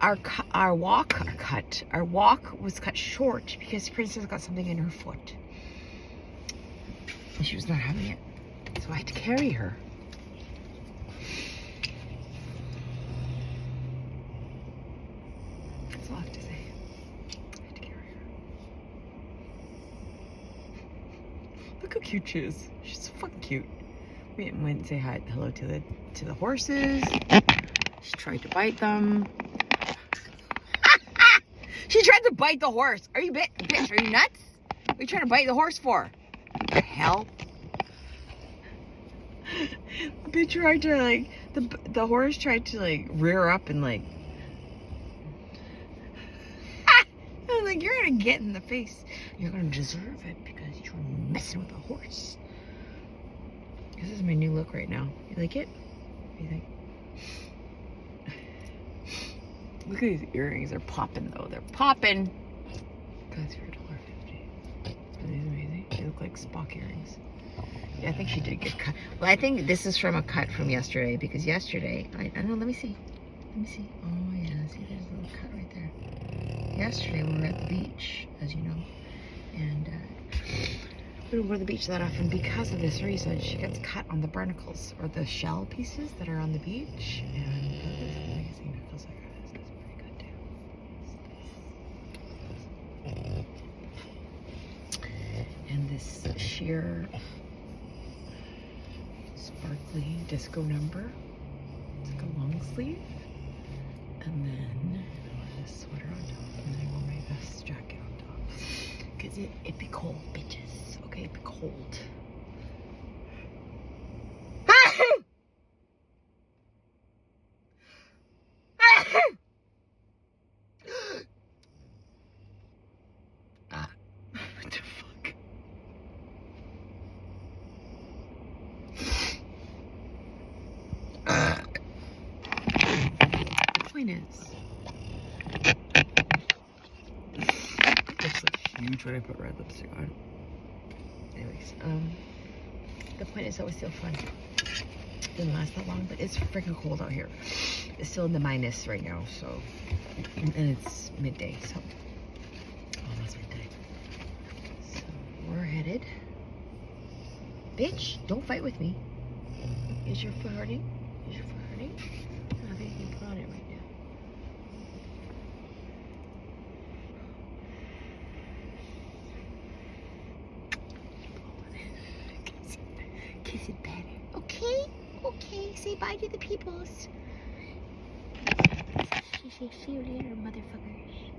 our walk was cut short because Princess got something in her foot. And she was not having it. So I had to carry her. That's all I have to say. I had to carry her. Look how cute she is. She's so fucking cute. We went and say hello to the horses. She tried to bite them. She tried to bite the horse. Are you bitch? Are you nuts? What are you trying to bite the horse for? What the hell? The bitch tried to like the horse tried to like rear up and like. I was like, you're gonna get in the face. You're gonna deserve it because you're messing with a horse. This is my new look right now. You like it? What do you think? Look at these earrings. They're popping though. They're popping. Guys, for $1.50. Are these amazing? They look like Spock earrings. Yeah, I think she did get cut. Well, I think this is from a cut from yesterday because yesterday, I don't know, let me see. Let me see. Oh yeah, see there's a little cut right there. Yesterday we were at the beach, as you know. And we don't go to the beach that often because of this reason. She gets cut on the barnacles or the shell pieces that are on the beach. And this amazing necklace I got. And this sheer sparkly disco number. It's like a long sleeve. And then I wear this sweater on top. And then I wear my vest jacket on top. Because it be cold, bitches. Okay, it be cold. What the fuck? The point is, it's like huge when I put red lipstick on. Anyways, the point is always still fun. Didn't last that long, but it's freaking cold out here. It's still in the minus right now, so, and it's midday, so almost midday. So we're headed. Bitch, don't fight with me. Is your foot hurting? Is your foot hurting? I think you can put on it right now. Kiss it better. Okay? Okay. Say bye to the peoples. She says, see you later, motherfuckers.